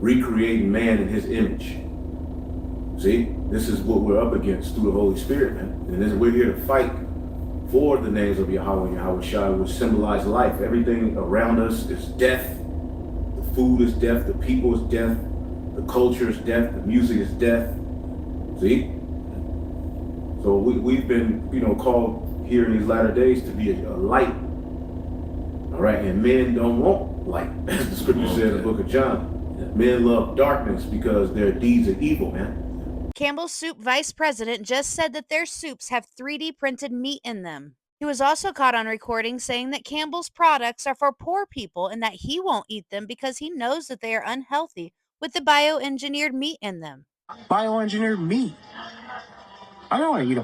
recreating man in his image. See, this is what we're up against through the Holy Spirit, man. And we're here to fight for the names of Yahweh and Yahweh Shai, which symbolize life. Everything around us is death. The food is death. The people is death. The culture is death. The music is death. See? So we've been, called here in these latter days to be a light. All right, and men don't want light, as the scripture said in the book of John. Men love darkness because their deeds are evil, man. Campbell's Soup vice president just said that their soups have 3D printed meat in them. He was also caught on recording saying that Campbell's products are for poor people and that he won't eat them because he knows that they are unhealthy with the bioengineered meat in them. Bioengineered meat? I don't want to eat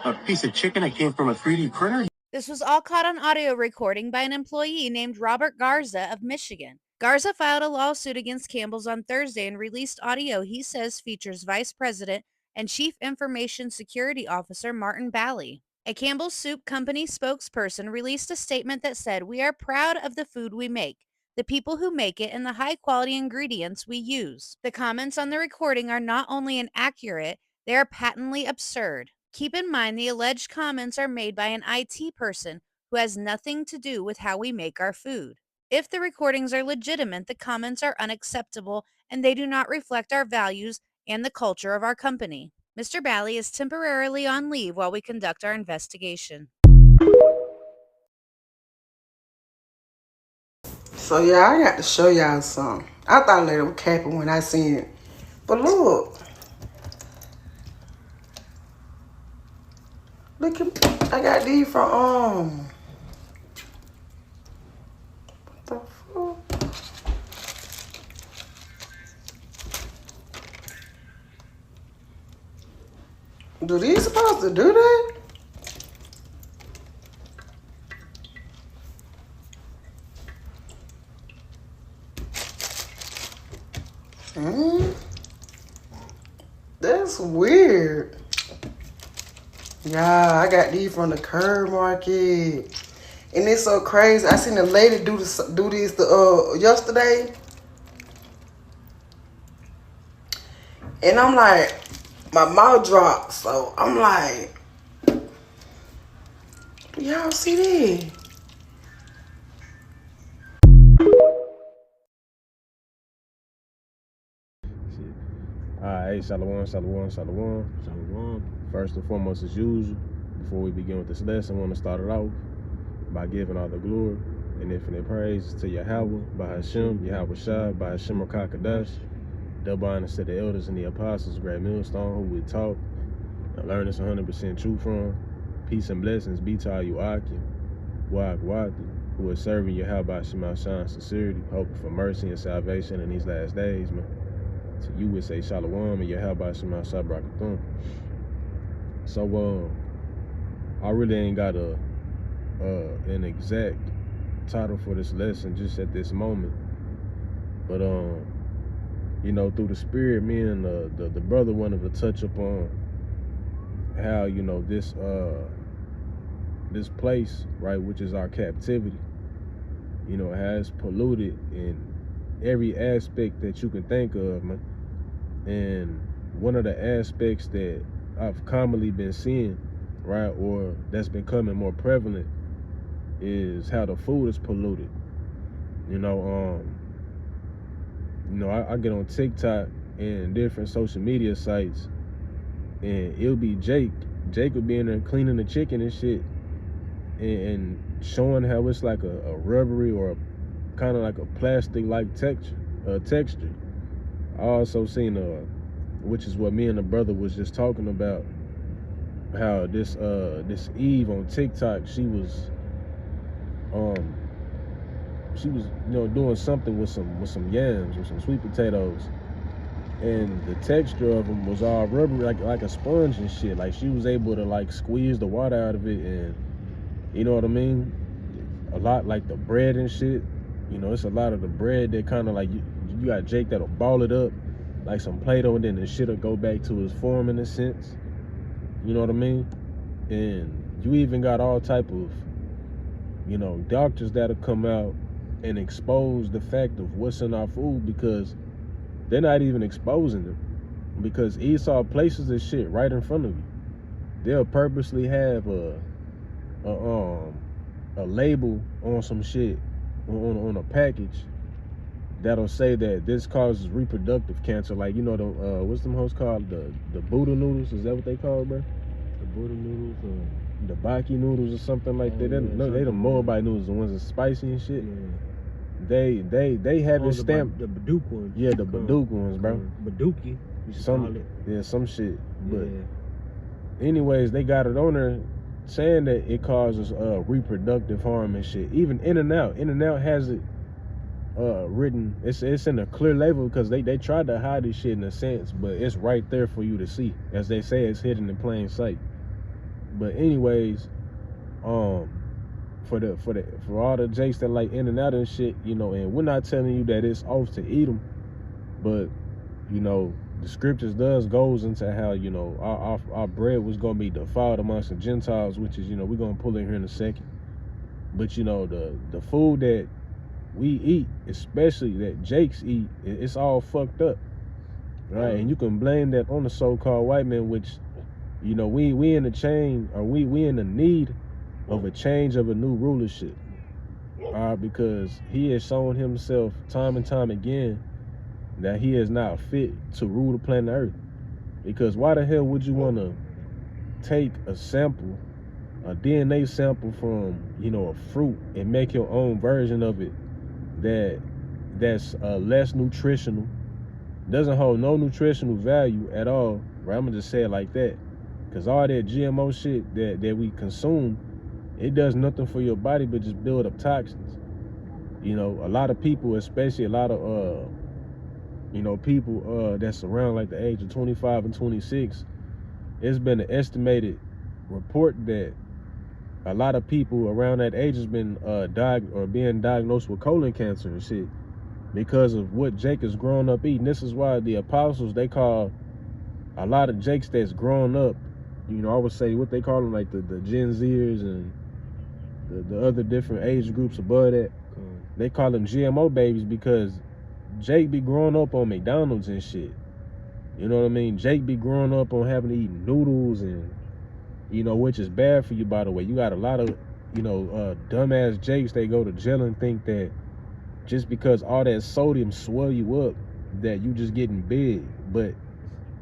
a piece of chicken that came from a 3D printer. This was all caught on audio recording by an employee named Robert Garza of Michigan. Garza filed a lawsuit against Campbell's on Thursday and released audio he says features Vice President and Chief Information Security Officer Martin Bally. A Campbell's Soup Company spokesperson released a statement that said, "We are proud of the food we make, the people who make it, and the high-quality ingredients we use." The comments on the recording are not only inaccurate, they are patently absurd. Keep in mind the alleged comments are made by an IT person who has nothing to do with how we make our food. If the recordings are legitimate, the comments are unacceptable and they do not reflect our values and the culture of our company. Mr. Bally is temporarily on leave while we conduct our investigation. So yeah, I got to show y'all something. I thought they were capping when I seen it. But look. Look at, I got these from, what the fuck? Do these supposed to do that? That's weird. Yeah, I got these from the Curb Market. And it's so crazy. I seen a lady do this yesterday. And I'm like, my mouth dropped. So I'm like, y'all see that? Alright, shalom. First and foremost, as usual, before we begin with this lesson, I want to start it off by giving all the glory and infinite praise to Yahweh, by Hashem, Yahweh Shai, by Hashem Rakakadash, double honor to the elders and the apostles, great millstone, who we taught and learn this 100% truth from. Peace and blessings be to all you Akim, Wagwati, who are serving Yahweh Shema Shine sincerity, hoping for mercy and salvation in these last days, man. So you would say Shalom and Yahweh Shema Shabrakathum. So I really ain't got an exact title for this lesson just at this moment. But through the spirit, me and the brother wanted to touch upon how, this place, right, which is our captivity, has polluted in every aspect that you can think of, man. And one of the aspects that I've commonly been seeing, right, or that's becoming more prevalent, is how the food is polluted. I get on TikTok and different social media sites, and it'll be Jake will be in there cleaning the chicken and shit, and showing how it's like a rubbery or kind of like a plastic-like texture. I also seen which is what me and the brother was just talking about, how this Eve on TikTok, she was doing something with some yams or some sweet potatoes, and the texture of them was all rubbery, like a sponge and shit. Like she was able to like squeeze the water out of it, and you know what I mean? A lot like the bread and shit. It's a lot of the bread that kind of like you got Jake that'll ball it up like some Play-Doh, and then the shit'll go back to its form in a sense. You know what I mean? And you even got all type of, doctors that'll come out and expose the fact of what's in our food, because they're not even exposing them. Because Esau places this shit right in front of you. They'll purposely have a label on some shit on a package that'll say that this causes reproductive cancer. Like, you know, the what's them hoes called? The Buddha noodles, is that what they call it, bro? The Buddha noodles, The Baki noodles or something like that. They the Moabite noodles, the ones that's spicy and shit. yeah. They have it stamped. The Baduk ones. Yeah, the Baduk ones, bro. Baduki, you should call it. Yeah, some shit. But Yeah. anyways, they got it on there saying that it causes reproductive harm and shit. Even In-N-Out has it written. It's in a clear label, because they tried to hide this shit in a sense, but it's right there for you to see. As they say, it's hidden in plain sight. But anyways, for all the jakes that like In-N-Out and shit, you know, and we're not telling you that it's off to eat them, but you know, the scriptures goes into how, you know, our bread was gonna be defiled amongst the Gentiles, which is, you know, we're gonna pull in here in a second. But you know, the food that we eat, especially that jakes eat, it's all fucked up, right? And you can blame that on the so-called white man, which, you know, we in the chain, or we in the need of a change of a new rulership, because he has shown himself time and time again that he is not fit to rule the planet Earth. Because why the hell would you want to take a sample, a DNA sample from, you know, a fruit, and make your own version of it that's less nutritional, doesn't hold no nutritional value at all, right? I'm gonna just say it like that. Because all that GMO shit that we consume, it does nothing for your body but just build up toxins. You know, a lot of people, especially a lot of you know, people that's around like the age of 25 and 26, it's been an estimated report that a lot of people around that age has been being diagnosed with colon cancer and shit because of what Jake is growing up eating. This is why the apostles, they call a lot of Jakes that's growing up, you know, I would say what they call them, like the Gen Zers and the other different age groups above that, they call them GMO babies, because Jake be growing up on McDonald's and shit. You know what I mean? Jake be growing up on having to eat noodles, and, you know, which is bad for you, by the way. You got a lot of, you know, dumbass Jakes, they go to jail and think that just because all that sodium swell you up, that you just getting big. But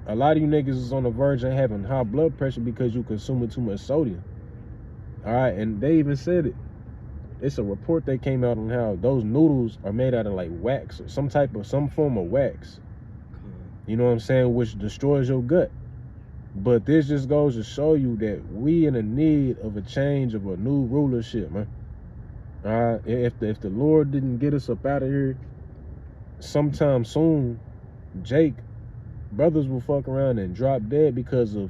a lot of you niggas is on the verge of having high blood pressure because you consuming too much sodium. All right, and they even said it. It's a report that came out on how those noodles are made out of like wax, or some form of wax. You know what I'm saying? Which destroys your gut. But this just goes to show you that we in a need of a change of a new rulership, man. All right, if the Lord didn't get us up out of here sometime soon, Jake, brothers will fuck around and drop dead because of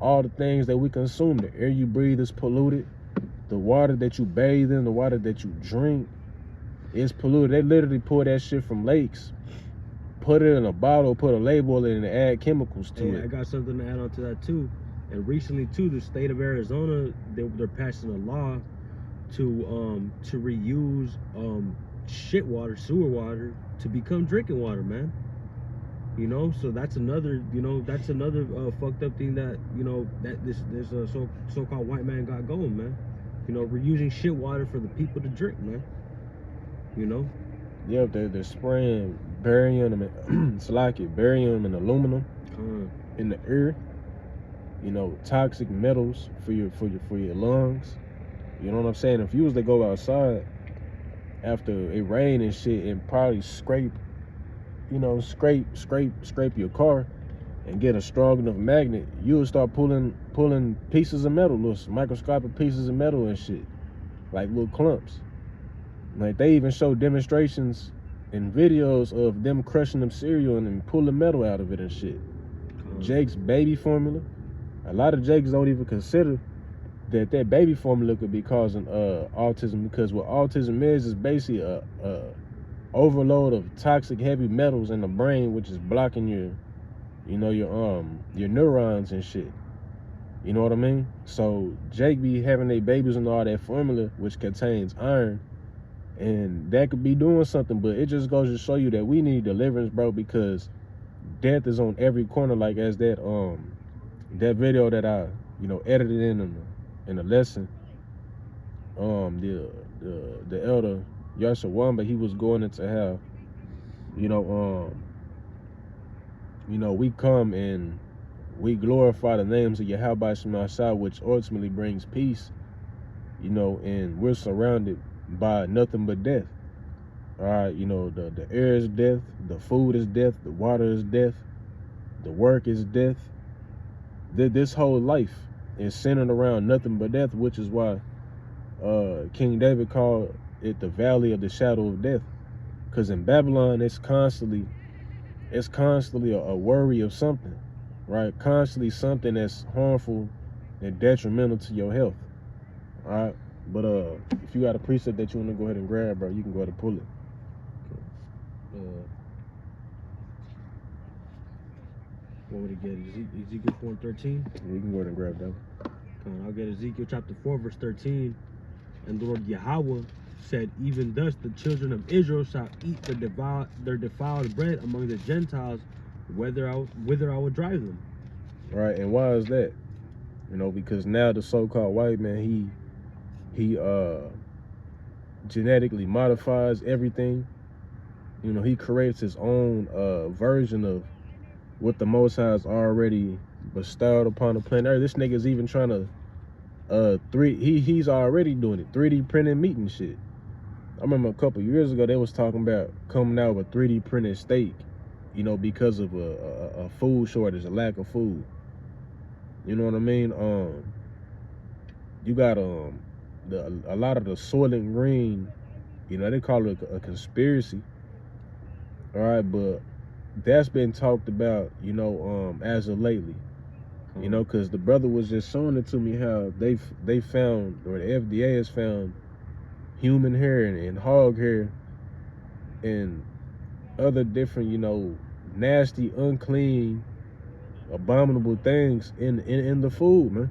all the things that we consume. The air you breathe is polluted. The water that you bathe in, the water that you drink is polluted. They literally pour that shit from lakes, put it in a bottle, put a label in it, and add chemicals to it. I got something to add on to that too. And recently too, the state of Arizona, they're passing a law to reuse shit water, sewer water, to become drinking water, man. You know, so that's another, you know, fucked up thing that, you know, that this so-called white man got going, man. You know, we're using shit water for the people to drink, man. You know? Yeah, they're spraying barium and barium and aluminum in the air. You know, toxic metals for your lungs. You know what I'm saying? If you was to go outside after it rained and shit and probably scrape your car and get a strong enough magnet, you'll start pulling pieces of metal, little microscopic pieces of metal and shit, like little clumps. Like, they even show demonstrations and videos of them crushing them cereal and then pulling metal out of it and shit. Jake's baby formula, a lot of Jakes don't even consider that baby formula could be causing autism, because what autism is basically a overload of toxic heavy metals in the brain, which is blocking your neurons and shit. You know what I mean? So Jake be having their babies and all that formula, which contains iron, And that could be doing something, but it just goes to show you that we need deliverance, bro, because death is on every corner. Like as that video that I edited in the lesson, the elder Yashawamba, he was going into how we come and we glorify the names of Yahweh Shemashah, which ultimately brings peace, and we're surrounded by nothing but death. All right, the air is death, the food is death, the water is death, the work is death. This whole life is centered around nothing but death, which is why King David called it the valley of the shadow of death. Because in Babylon, it's constantly a worry of something, right? Constantly something that's harmful and detrimental to your health. All right, but if you got a precept that you want to go ahead and grab, bro, you can go ahead and pull it. What would it get? Ezekiel 4:13? Yeah, you can go ahead and grab that one. Come on, I'll get Ezekiel chapter 4, verse 13. And the Lord Yahweh said, even thus the children of Israel shall eat their defiled bread among the Gentiles, whither I will drive them. Right, and why is that? Because now the so-called white man, he genetically modifies everything. He creates his own version of what the Most High has already bestowed upon the planet Earth. This nigga's even trying to he's already doing it, 3D printing meat and shit. I remember a couple years ago they was talking about coming out with a 3D printed steak, because of a food shortage, a lack of food. You know what I mean? You got a lot of the Soylent Green, they call it a conspiracy. All right, but that's been talked about, as of lately. Because the brother was just showing it to me how they found, or the FDA has found, human hair and hog hair and other different, nasty, unclean, abominable things in the food, man.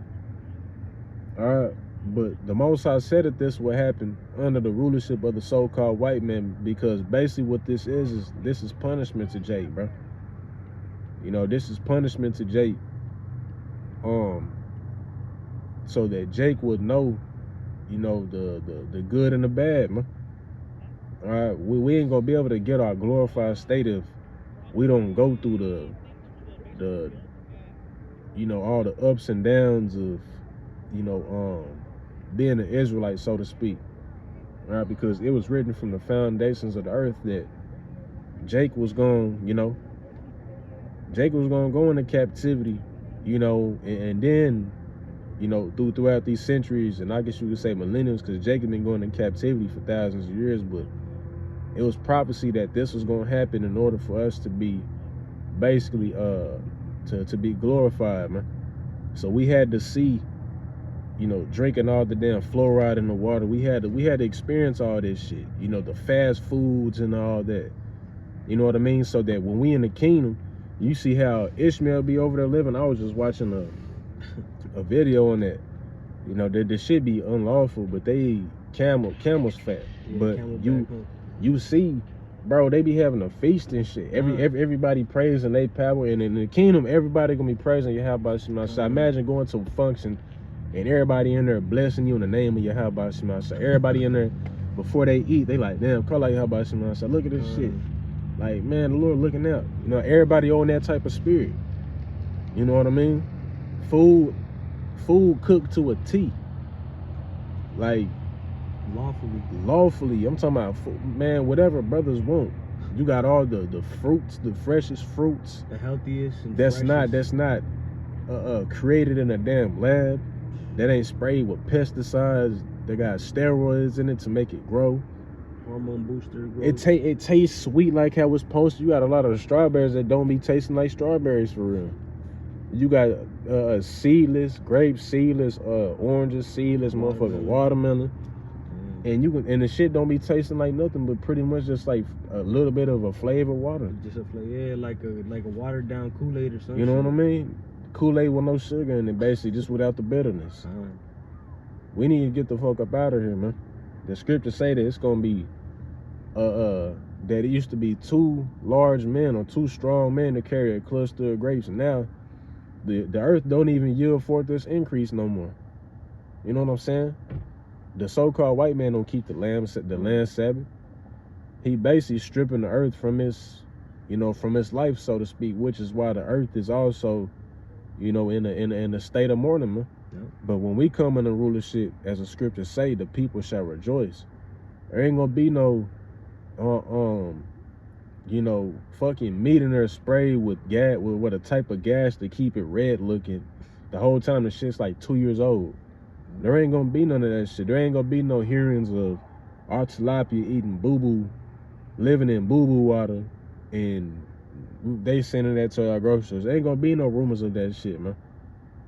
All right, but the Most High said that this would happen under the rulership of the so-called white man, because basically what this is punishment to Jake, bro. This is punishment to Jake. So that Jake would know, the good and the bad, man. All right, we ain't gonna be able to get our glorified state if we don't go through the all the ups and downs of, being an Israelite, so to speak. All right, because it was written from the foundations of the earth that Jake was going to go into captivity, and then, throughout these centuries, and I guess you could say millenniums, because Jake had been going in captivity for thousands of years, but it was prophecy that this was going to happen in order for us to be basically to be glorified, man. So we had to see, drinking all the damn fluoride in the water. We had to experience all this shit, the fast foods and all that. You know what I mean? So that when we in the kingdom, you see how Ishmael be over there living. I was just watching a video on that. That shit be unlawful, but they eat camel's fat. Yeah, but camel you see, bro, they be having a feast and shit. Everybody praising they power, and in the kingdom, everybody gonna be praising Yahweh Shemashah. Imagine going to a function and everybody in there blessing you in the name of Yahweh Shemashah. Everybody in there, before they eat, they like, damn, call out Yahweh Shemashah. Look at this shit. Like, man, the Lord looking out. Everybody on that type of spirit. You know what I mean? Food cooked to a T. Like, lawfully. I'm talking about food, man, whatever brothers want. You got all the fruits, the freshest fruits. The healthiest. And that's not created in a damn lab. That ain't sprayed with pesticides. They got steroids in it to make it grow. Hormone booster growth. It tastes sweet like how it's supposed to. You got a lot of strawberries that don't be tasting like strawberries for real. You got seedless, grapes seedless, oranges seedless, motherfucking watermelon. And the shit don't be tasting like nothing but pretty much just like a little bit of a flavored water. Just a flavor, yeah, like a watered down Kool-Aid or something. You know what I mean? Kool-Aid with no sugar in it, basically, just without the bitterness. We need to get the fuck up out of here, man. The scriptures say that it's gonna be that it used to be 2 large men or 2 strong men to carry a cluster of grapes, and now the earth don't even yield forth this increase no more. You know what I'm saying? The so-called white man don't keep the land Sabbath. He basically stripping the earth from its, from its life, so to speak, which is why the earth is also, in a state of mourning, man. Yep. But when we come into rulership, as the scriptures say, the people shall rejoice. There ain't gonna be no, fucking meat in there sprayed with gas, with a type of gas to keep it red looking. The whole time the shit's like 2 years old. There ain't gonna be none of that shit. There ain't gonna be no hearings of our tilapia eating boo-boo, living in boo-boo water, and they sending that to our groceries. There ain't gonna be no rumors of that shit, man.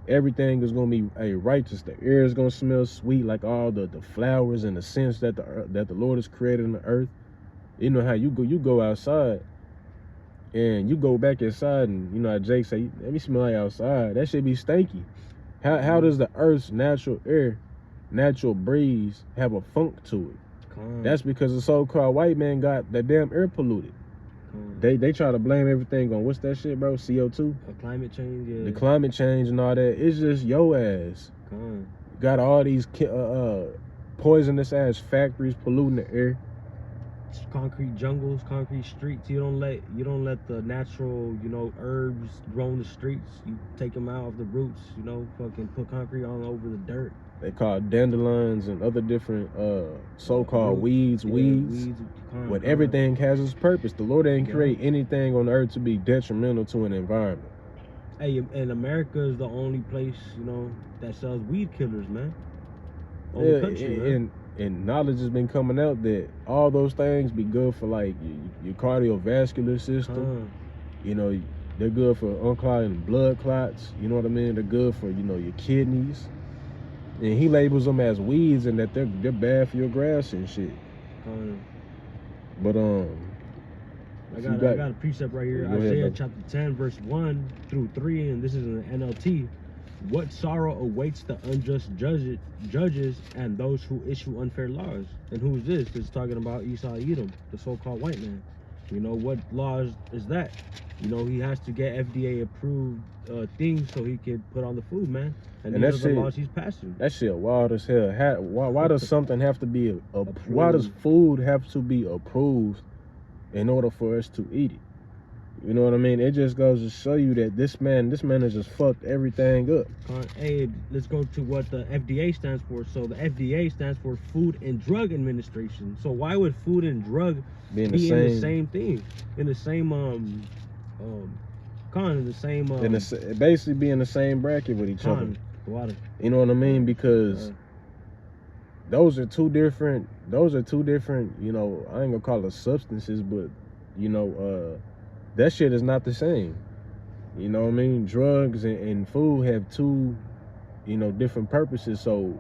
Everything is gonna be righteous. The air is gonna smell sweet, like all the flowers and the scents that the Lord has created in the earth. You know how you go outside, and you go back inside, and how Jake say, "Let me smell like outside." That shit be stanky. How does the earth's natural air, natural breeze have a funk to it? That's because the so-called white man got that damn air polluted. They try to blame everything on what's that shit, bro? CO2? Climate change, yeah. The climate change and all that. It's just your ass. Got all these poisonous ass factories polluting the air. Concrete jungles, concrete streets. You don't let the natural, herbs grow in the streets. You take them out of the roots. Fucking put concrete all over the dirt. They call dandelions and other different so-called weeds. But everything has its purpose. The Lord ain't create anything on earth to be detrimental to an environment. Hey, and America is the only place, that sells weed killers, man. Only country, man. And knowledge has been coming out that all those things be good for like your cardiovascular system. They're good for unclogging blood clots. You know what I mean? They're good for your kidneys. And he labels them as weeds and that they're bad for your grass and shit. But I got a precept right here. Isaiah chapter 10 verse 1 through 3, and this is in the NLT. What sorrow awaits the unjust judges and those who issue unfair laws? And who's this? It's talking about Esau Edom, the so-called white man. What laws is that? He has to get FDA approved things so he can put on the food, man. And these are the laws he's passing. That shit wild as hell. Why does something have to be why does food have to be approved in order for us to eat it? You know what I mean? It just goes to show you that this man has just fucked everything up. Hey, let's go to what the FDA stands for. So the FDA stands for Food and Drug Administration. So why would food and drug be in the same thing? In the same basically be in the same bracket with each other. Water. You know what I mean? Because those are two different, I ain't gonna call it substances, but that shit is not the same. You know what I mean? Drugs and food have two, different purposes. So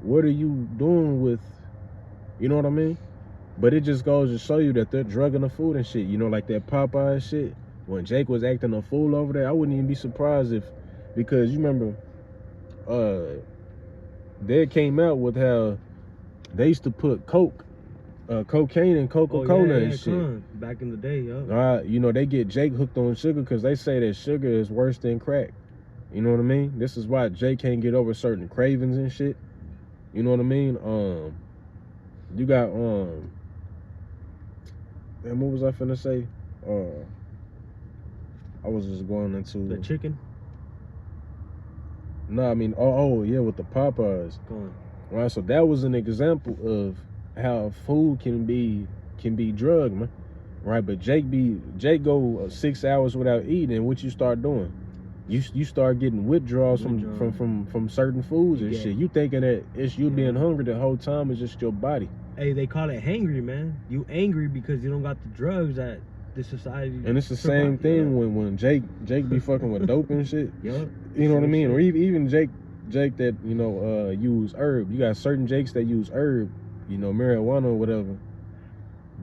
what are you doing with, you know what I mean? But it just goes to show you that they're drugging the food and shit. Like that Popeye shit. When Jake was acting a fool over there, I wouldn't even be surprised because you remember, they came out with how they used to put cocaine and Coca-Cola and shit. Back in the day, yeah. They get Jake hooked on sugar because they say that sugar is worse than crack. You know what I mean? This is why Jake can't get over certain cravings and shit. You know what I mean? You got and what was I finna say? I was just going into the chicken. No, I mean, yeah, with the Popeyes. Right, so that was an example of how food can be drugged, man. Right, but Jake go 6 hours without eating, and what you start doing? You start getting withdrawals from certain foods and shit. You thinking that it's you being hungry the whole time, it's just your body. Hey, they call it hangry, man. You angry because you don't got the drugs that the society. And it's the same thing when Jake be fucking with dope and shit. Yep. You know what I mean? Or even Jake that use herb. You got certain Jakes that use herb, marijuana or whatever.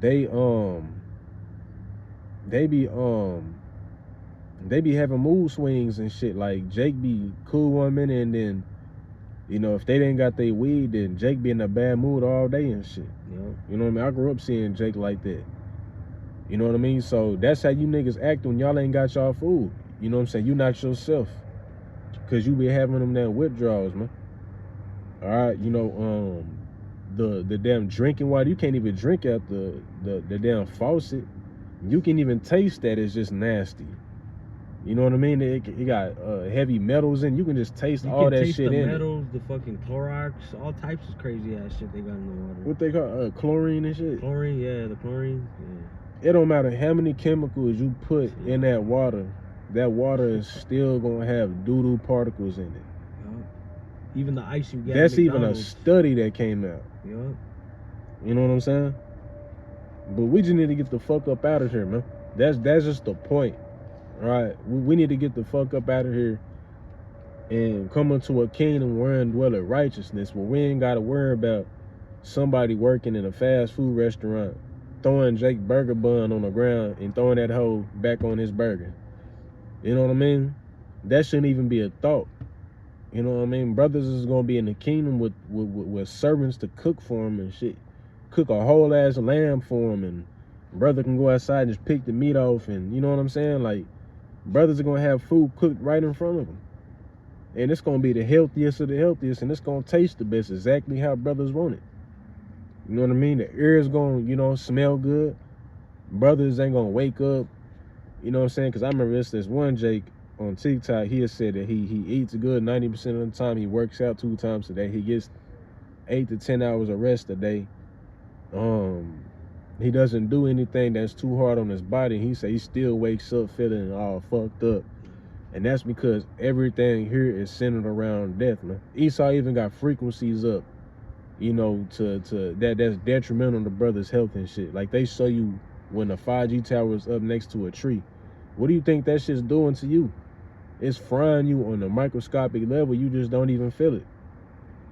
They be having mood swings and shit. Like Jake be cool one minute and then You know, if they didn't got their weed, then Jake be in a bad mood all day and shit. Yeah. You know what I mean? I grew up seeing Jake like that. You know what I mean? So that's how you niggas act when y'all ain't got y'all food. You know what I'm saying? You not yourself. Cause you be having them damn withdrawals, man. All right, you know, the damn drinking water, you can't even drink out the damn faucet. You can even taste that it's just nasty. You know what I mean? It got heavy metals in. You can just taste all that shit in it. You can taste the metals, the fucking Clorox, all types of crazy ass shit they got in the water. What they call chlorine and shit? Chlorine, yeah, the chlorine. Yeah. It don't matter how many chemicals you put in that water is still gonna have doo-doo particles in it. Yeah. Even the ice you get. That's even a study that came out. Yeah. You know what I'm saying? But we just need to get the fuck up out of here, man. That's just the point. All right, we need to get the fuck up out of here and come into a kingdom wherein dwelleth righteousness, where we ain't got to worry about somebody working in a fast food restaurant throwing Jake burger bun on the ground and throwing that hoe back on his burger. You know what I mean? That shouldn't even be a thought. You know what I mean? Brothers is gonna be in the kingdom with servants to cook for him and shit. Cook a whole ass lamb for him, and brother can go outside and just pick the meat off, and you know what I'm saying? Like, brothers are gonna have food cooked right in front of them, and it's gonna be the healthiest of the healthiest, and it's gonna taste the best, exactly how brothers want it. You know what I mean? The air is gonna, you know, smell good. Brothers ain't gonna wake up. You know what I'm saying? Because I remember this one Jake on TikTok, he had said that he eats good 90% of the time. He works out 2 times a day. He gets 8 to 10 hours of rest a day. He doesn't do anything that's too hard on his body. He say he still wakes up feeling all fucked up. And that's because everything here is centered around death, man. Esau even got frequencies up, you know, to that's detrimental to brothers' health and shit. Like, they show you when the 5G tower is up next to a tree. What do you think that shit's doing to you? It's frying you on a microscopic level. You just don't even feel it.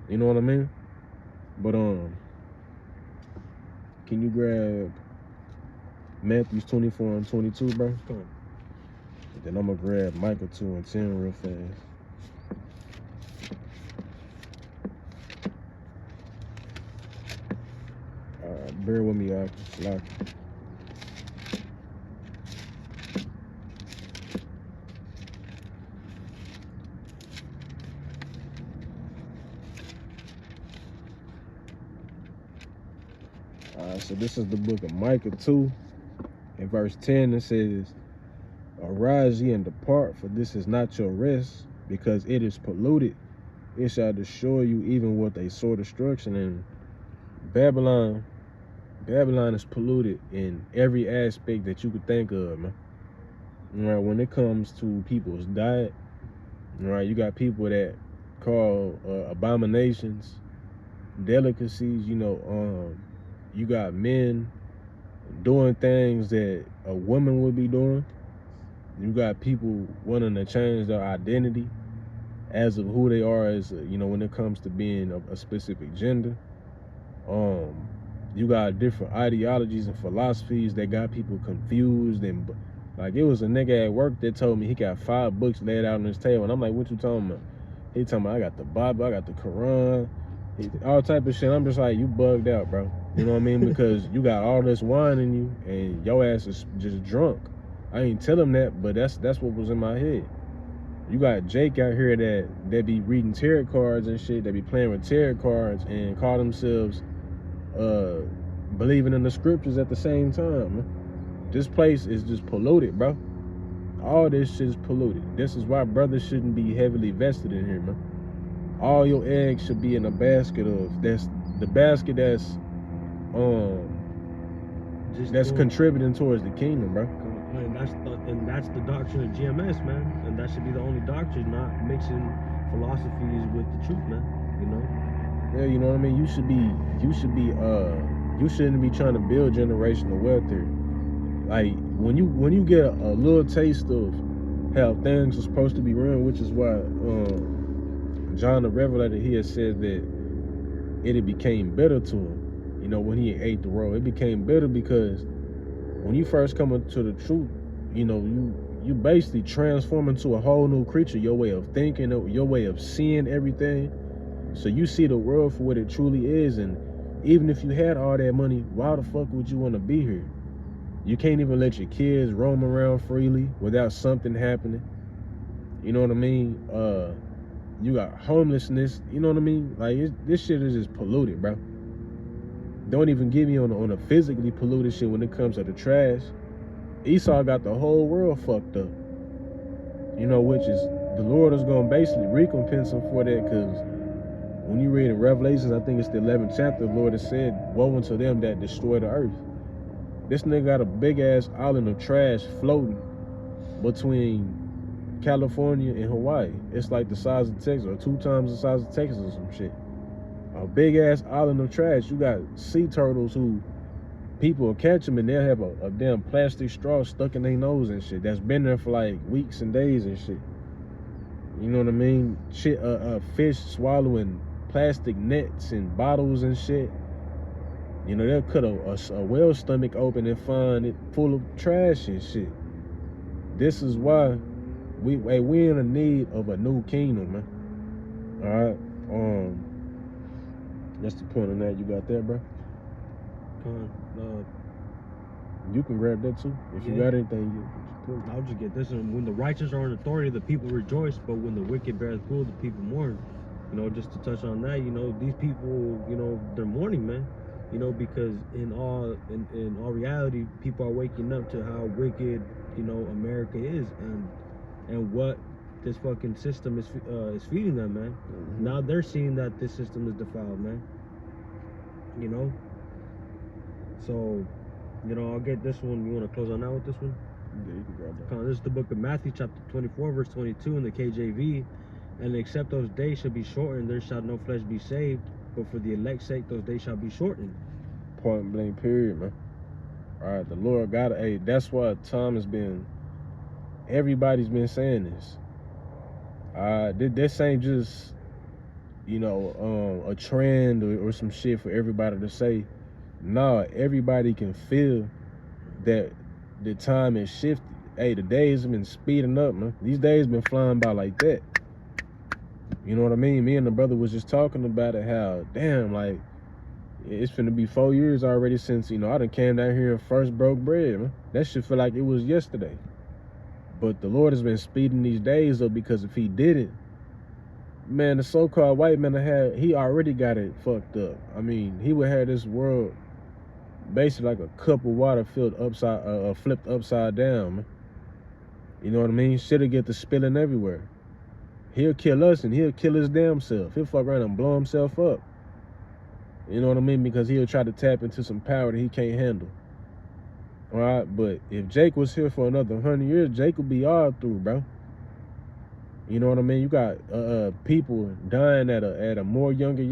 You know what I mean? But can you grab Matthew 24 and 22, bro? Come on. Then I'm gonna grab Micah 2 and 10 real fast. Bear with me, like. So this is the book of Micah 2, in verse 10. It says, "Arise ye and depart, for this is not your rest, because it is polluted. It shall destroy you even with a sore destruction." And Babylon is polluted in every aspect that you could think of, man. Right, when it comes to people's diet, right, you got people that call abominations delicacies. You know, you got men doing things that a woman would be doing. You got people wanting to change their identity as of who they are, as you know, when it comes to being a specific gender. You got different ideologies and philosophies that got people confused. And like, it was a nigga at work that told me he got 5 books laid out on his table, and I'm like, what you talking about? He talking about, I got the Bible, I got the Quran, all type of shit. I'm just like, you bugged out, bro. You know what I mean? Because you got all this wine in you and your ass is just drunk. I ain't tell him that, but that's what was in my head. You got Jake out here that be reading tarot cards and shit, that be playing with tarot cards and call themselves believing in the scriptures at the same time, man. This place is just polluted, bro. All this shit is polluted. This is why brothers shouldn't be heavily vested in here, man. All your eggs should be in a basket that's contributing towards the kingdom, bro. And that's the doctrine of GMS, man. And that should be the only doctrine, not mixing philosophies with the truth, man. You know? Yeah, you know what I mean? You shouldn't be trying to build generational wealth here. Like, when you get a little taste of how things are supposed to be run, which is why John the Revelator, he had said that it became better to him, you know, when he ate the roll. It became better because when you first come into the truth, you know, you basically transform into a whole new creature. Your way of thinking, your way of seeing everything, So you see the world for what it truly is, and even if you had all that money, why the fuck would you want to be here? You can't even let your kids roam around freely without something happening. You know what I mean? You got homelessness. You know what I mean? Like this shit is just polluted, bro. Don't even get me on a physically polluted shit when it comes to the trash. Esau got the whole world fucked up. You know, which is the Lord is gonna basically recompense him for that, because when you read in Revelations, I think it's the 11th chapter, the Lord has said, woe unto them that destroy the earth. This nigga got a big ass island of trash floating between California and Hawaii. It's like the size of Texas, or 2 times the size of Texas or some shit. A big ass island of trash. You got sea turtles who people will catch them and they'll have a damn plastic straw stuck in their nose and shit. That's been there for like weeks and days and shit. You know what I mean? Shit, fish swallowing plastic nets and bottles and shit. You know, they'll cut a whale stomach open and find it full of trash and shit. This is why we in a need of a new kingdom, man. All right. That's the point on that. You got that, bro? You can grab that too. If you got anything, I'll just get this one. When the righteous are in authority, the people rejoice, but when the wicked bears rule, the people mourn. You know, just to touch on that, you know, these people, you know, they're mourning, man. You know, because in all reality, people are waking up to how wicked, you know, America is, and what this fucking system is feeding them, man. Mm-hmm. Now they're seeing that this system is defiled, man. You know. So, you know, I'll get this one. You want to close on out with this one? Yeah, you can grab that. This is the book of Matthew, chapter 24, verse 22 in the KJV. And except those days shall be shortened, there shall no flesh be saved. But for the elect's sake, those days shall be shortened. Point blank, period, man. All right, the Lord got it. Hey, that's why time has been. Everybody's been saying this. This ain't just, you know, a trend or some shit for everybody to say. Nah, everybody can feel that the time has shifted. Hey, the days have been speeding up, man. These days been flying by like that. You know what I mean? Me and the brother was just talking about it, how, damn, like, it's finna be 4 years already since, you know, I done came down here and first broke bread, man. That shit feel like it was yesterday. But the Lord has been speeding these days up, because if he didn't, man, the so-called white man he already got it fucked up. I mean, he would have this world basically like a cup of water flipped upside down, man. You know what I mean? Shit'll get to spilling everywhere. He'll kill us and he'll kill his damn self. He'll fuck around and blow himself up. You know what I mean? Because he'll try to tap into some power that he can't handle. All right, but if Jake was here for another 100 years, Jake would be all through, bro. You know what I mean? You got people dying at a more younger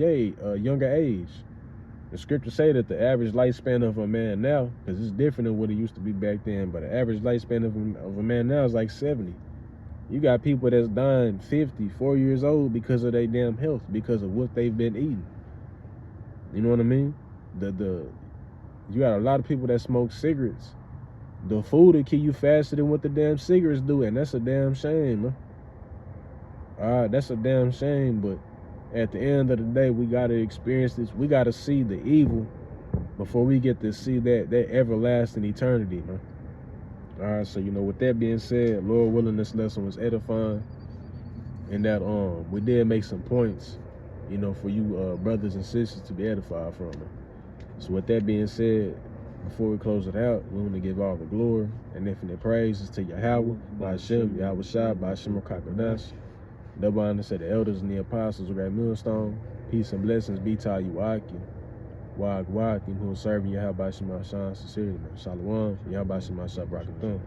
age. The scriptures say that the average lifespan of a man now, because it's different than what it used to be back then, but the average lifespan of a man now is like 70. You got people that's dying 50, 4 years old because of their damn health, because of what they've been eating. You know what I mean? You got a lot of people that smoke cigarettes. The food will kill you faster than what the damn cigarettes do, and that's a damn shame, man. That's a damn shame, but at the end of the day, we got to experience this. We got to see the evil before we get to see that everlasting eternity, man. All right, so, you know, with that being said, Lord willing, this lesson was edifying, and that we did make some points, you know, for you brothers and sisters to be edified from it. So with that being said, before we close it out, we want to give all the glory and infinite praises to Yahweh, by Hashem, Yahweh Shai, by Hashem Kakadash. Nobody said the elders and the apostles of Great Millstone. Peace and blessings be to you, Aki. Wag, who are serving Yahweh by Shema Shan, sincerely, man. Shalom, Yahweh by Shema Shan, Brakathum.